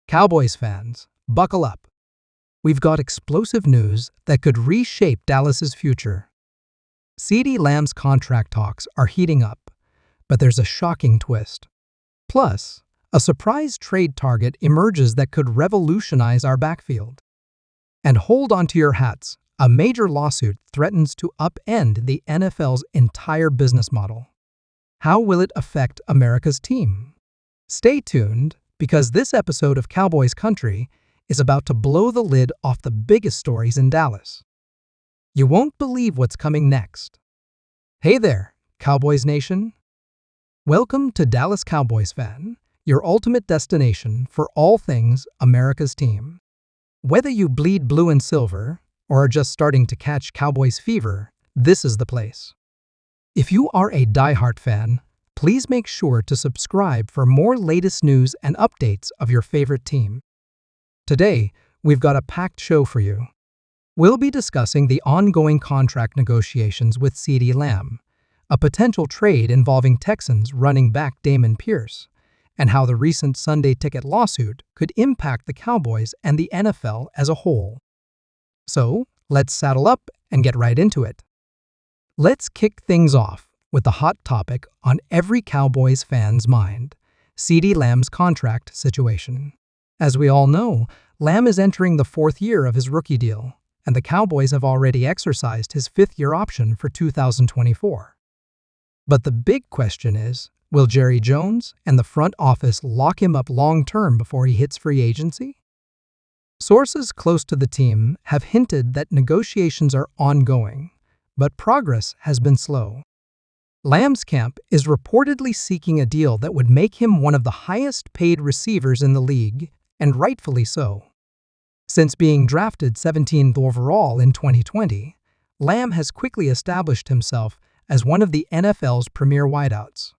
Cowboys fans, buckle up. We've got explosive news that could reshape Dallas's future. CeeDee Lamb's contract talks are heating up, but there's a shocking twist. Plus, a surprise trade target emerges that could revolutionize our backfield. And hold on to your hats, a major lawsuit threatens to upend the NFL's entire business model. How will it affect America's team? Stay tuned, because this episode of Cowboys Country is about to blow the lid off the biggest stories in Dallas. You won't believe what's coming next. Hey there, Cowboys Nation. Welcome to Dallas Cowboys Fan, your ultimate destination for all things America's team. Whether you bleed blue and silver or are just starting to catch Cowboys fever, this is the place. If you are a diehard fan, please make sure to subscribe for more latest news and updates of your favorite team. Today, we've got a packed show for you. We'll be discussing the ongoing contract negotiations with CeeDee Lamb, a potential trade involving Texans running back Dameon Pierce, and how the recent Sunday Ticket lawsuit could impact the Cowboys and the NFL as a whole. So, let's saddle up and get right into it. Let's kick things off with the hot topic on every Cowboys fan's mind, CeeDee Lamb's contract situation. As we all know, Lamb is entering the fourth year of his rookie deal, and the Cowboys have already exercised his fifth-year option for 2024. But the big question is, will Jerry Jones and the front office lock him up long-term before he hits free agency? Sources close to the team have hinted that negotiations are ongoing, but progress has been slow. Lamb's camp is reportedly seeking a deal that would make him one of the highest-paid receivers in the league, and rightfully so. Since being drafted 17th overall in 2020, Lamb has quickly established himself as one of the NFL's premier wideouts.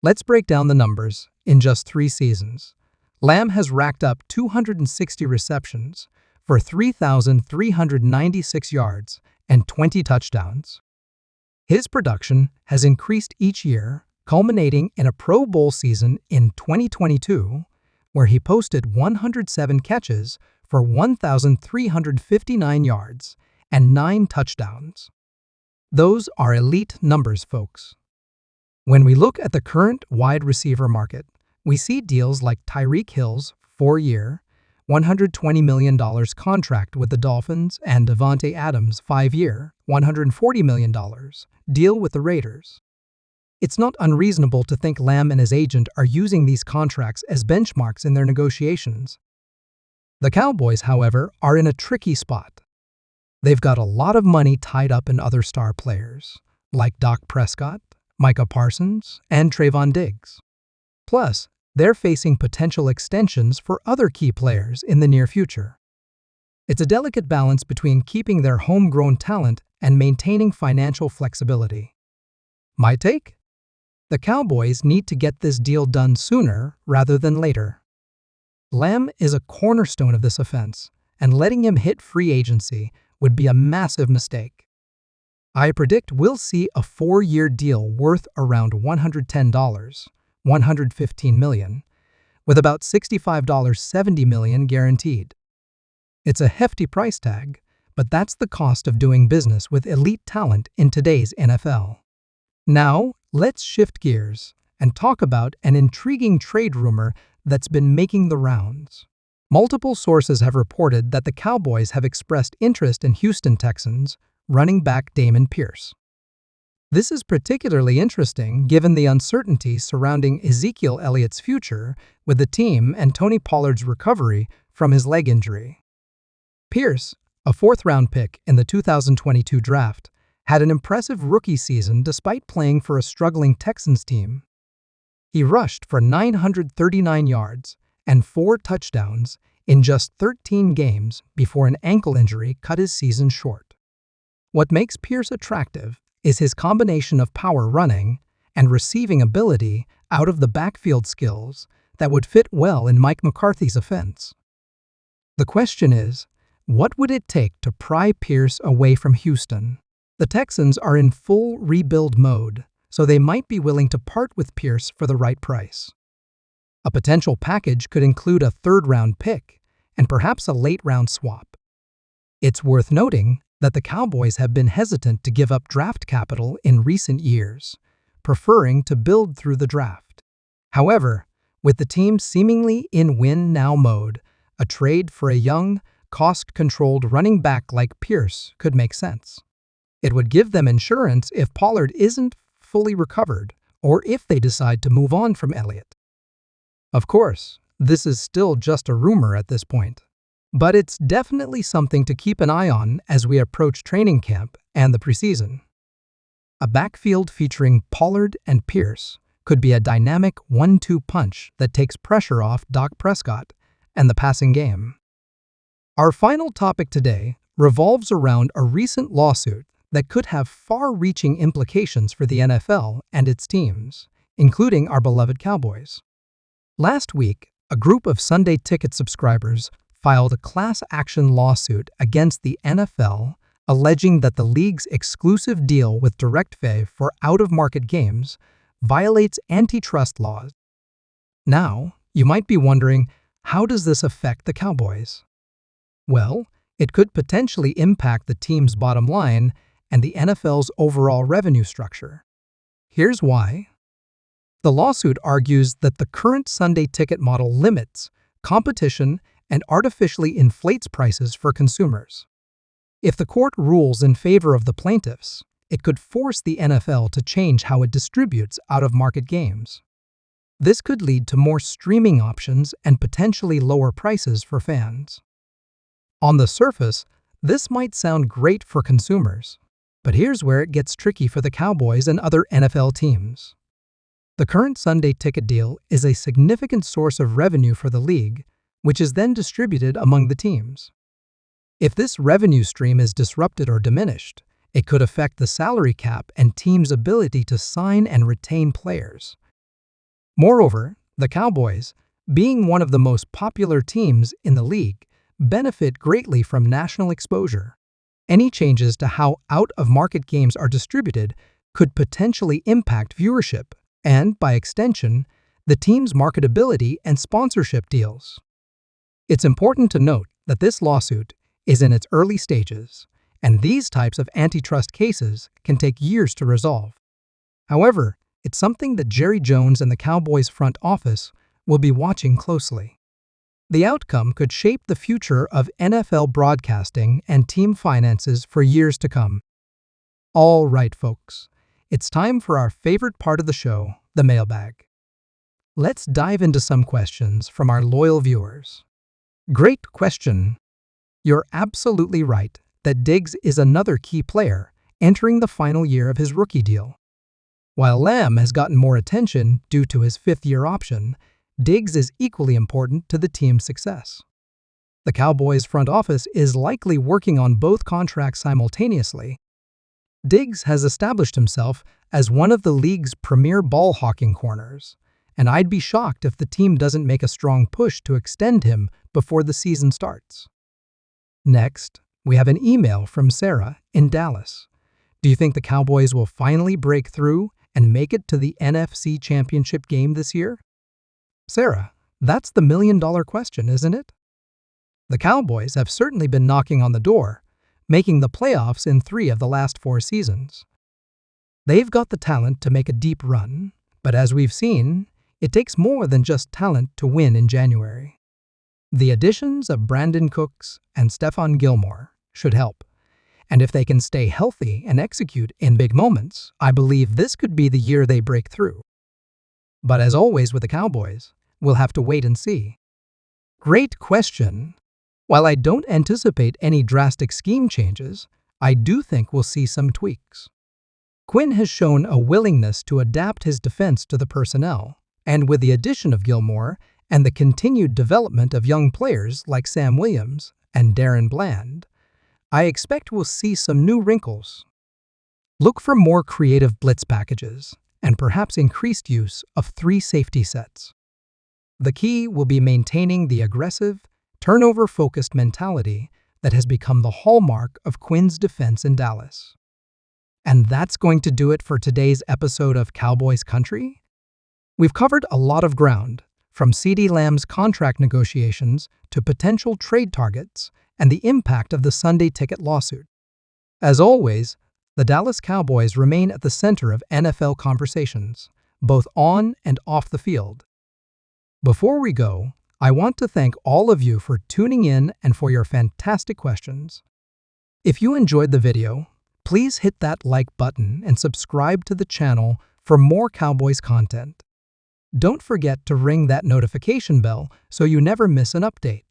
Let's break down the numbers. In just 3 seasons, Lamb has racked up 260 receptions for 3,396 yards and 20 touchdowns. His production has increased each year, culminating in a Pro Bowl season in 2022, where he posted 107 catches for 1,359 yards and 9 touchdowns. Those are elite numbers, folks. When we look at the current wide receiver market, we see deals like Tyreek Hill's 4-year, $120 million contract with the Dolphins and Davante Adams' 5-year, $140 million deal with the Raiders. It's not unreasonable to think Lamb and his agent are using these contracts as benchmarks in their negotiations. The Cowboys, however, are in a tricky spot. They've got a lot of money tied up in other star players, like Dak Prescott, Micah Parsons, and Trayvon Diggs. Plus, they're facing potential extensions for other key players in the near future. It's a delicate balance between keeping their homegrown talent and maintaining financial flexibility. My take? The Cowboys need to get this deal done sooner rather than later. Lamb is a cornerstone of this offense, and letting him hit free agency would be a massive mistake. I predict we'll see a 4-year deal worth around $110, $115 million, with about $65.70 million guaranteed. It's a hefty price tag, but that's the cost of doing business with elite talent in today's NFL. Now, let's shift gears and talk about an intriguing trade rumor that's been making the rounds. Multiple sources have reported that the Cowboys have expressed interest in Houston Texans running back Dameon Pierce. This is particularly interesting given the uncertainty surrounding Ezekiel Elliott's future with the team and Tony Pollard's recovery from his leg injury. Pierce, a 4th-round pick in the 2022 draft, had an impressive rookie season despite playing for a struggling Texans team. He rushed for 939 yards and 4 touchdowns in just 13 games before an ankle injury cut his season short. What makes Pierce attractive is his combination of power running and receiving ability out of the backfield skills that would fit well in Mike McCarthy's offense. The question is, what would it take to pry Pierce away from Houston? The Texans are in full rebuild mode, so they might be willing to part with Pierce for the right price. A potential package could include a third-round pick and perhaps a late-round swap. It's worth noting that the Cowboys have been hesitant to give up draft capital in recent years, preferring to build through the draft. However, with the team seemingly in win-now mode, a trade for a young, cost-controlled running back like Pierce could make sense. It would give them insurance if Pollard isn't fully recovered or if they decide to move on from Elliott. Of course, this is still just a rumor at this point, but it's definitely something to keep an eye on as we approach training camp and the preseason. A backfield featuring Pollard and Pierce could be a dynamic 1-2 punch that takes pressure off Dak Prescott and the passing game. Our final topic today revolves around a recent lawsuit that could have far-reaching implications for the NFL and its teams, including our beloved Cowboys. Last week, a group of Sunday Ticket subscribers filed a class action lawsuit against the NFL, alleging that the league's exclusive deal with DirecTV for out-of-market games violates antitrust laws. Now, you might be wondering, how does this affect the Cowboys? Well, it could potentially impact the team's bottom line and the NFL's overall revenue structure. Here's why. The lawsuit argues that the current Sunday Ticket model limits competition and artificially inflates prices for consumers. If the court rules in favor of the plaintiffs, it could force the NFL to change how it distributes out-of-market games. This could lead to more streaming options and potentially lower prices for fans. On the surface, this might sound great for consumers, but here's where it gets tricky for the Cowboys and other NFL teams. The current Sunday Ticket deal is a significant source of revenue for the league, which is then distributed among the teams. If this revenue stream is disrupted or diminished, it could affect the salary cap and teams' ability to sign and retain players. Moreover, the Cowboys, being one of the most popular teams in the league, benefit greatly from national exposure. Any changes to how out-of-market games are distributed could potentially impact viewership and, by extension, the team's marketability and sponsorship deals. It's important to note that this lawsuit is in its early stages, and these types of antitrust cases can take years to resolve. However, it's something that Jerry Jones and the Cowboys front office will be watching closely. The outcome could shape the future of NFL broadcasting and team finances for years to come. All right, folks, it's time for our favorite part of the show, the mailbag. Let's dive into some questions from our loyal viewers. Great question. You're absolutely right that Diggs is another key player entering the final year of his rookie deal. While Lamb has gotten more attention due to his fifth-year option, Diggs is equally important to the team's success. The Cowboys front office is likely working on both contracts simultaneously. Diggs has established himself as one of the league's premier ball-hawking corners, and I'd be shocked if the team doesn't make a strong push to extend him before the season starts. Next, we have an email from Sarah in Dallas. Do you think the Cowboys will finally break through and make it to the NFC Championship game this year? Sarah, that's the million-dollar question, isn't it? The Cowboys have certainly been knocking on the door, making the playoffs in 3 of the last 4 seasons. They've got the talent to make a deep run, but as we've seen, it takes more than just talent to win in January. The additions of Brandon Cooks and Stephon Gilmore should help, and if they can stay healthy and execute in big moments, I believe this could be the year they break through. But as always with the Cowboys, we'll have to wait and see. Great question. While I don't anticipate any drastic scheme changes, I do think we'll see some tweaks. Quinn has shown a willingness to adapt his defense to the personnel, and with the addition of Gilmore and the continued development of young players like Sam Williams and Darren Bland, I expect we'll see some new wrinkles. Look for more creative blitz packages and perhaps increased use of 3 safety sets. The key will be maintaining the aggressive, turnover-focused mentality that has become the hallmark of Quinn's defense in Dallas. And that's going to do it for today's episode of Cowboys Country. We've covered a lot of ground, from CeeDee Lamb's contract negotiations to potential trade targets and the impact of the Sunday Ticket lawsuit. As always, the Dallas Cowboys remain at the center of NFL conversations, both on and off the field. Before we go, I want to thank all of you for tuning in and for your fantastic questions. If you enjoyed the video, please hit that like button and subscribe to the channel for more Cowboys content. Don't forget to ring that notification bell so you never miss an update.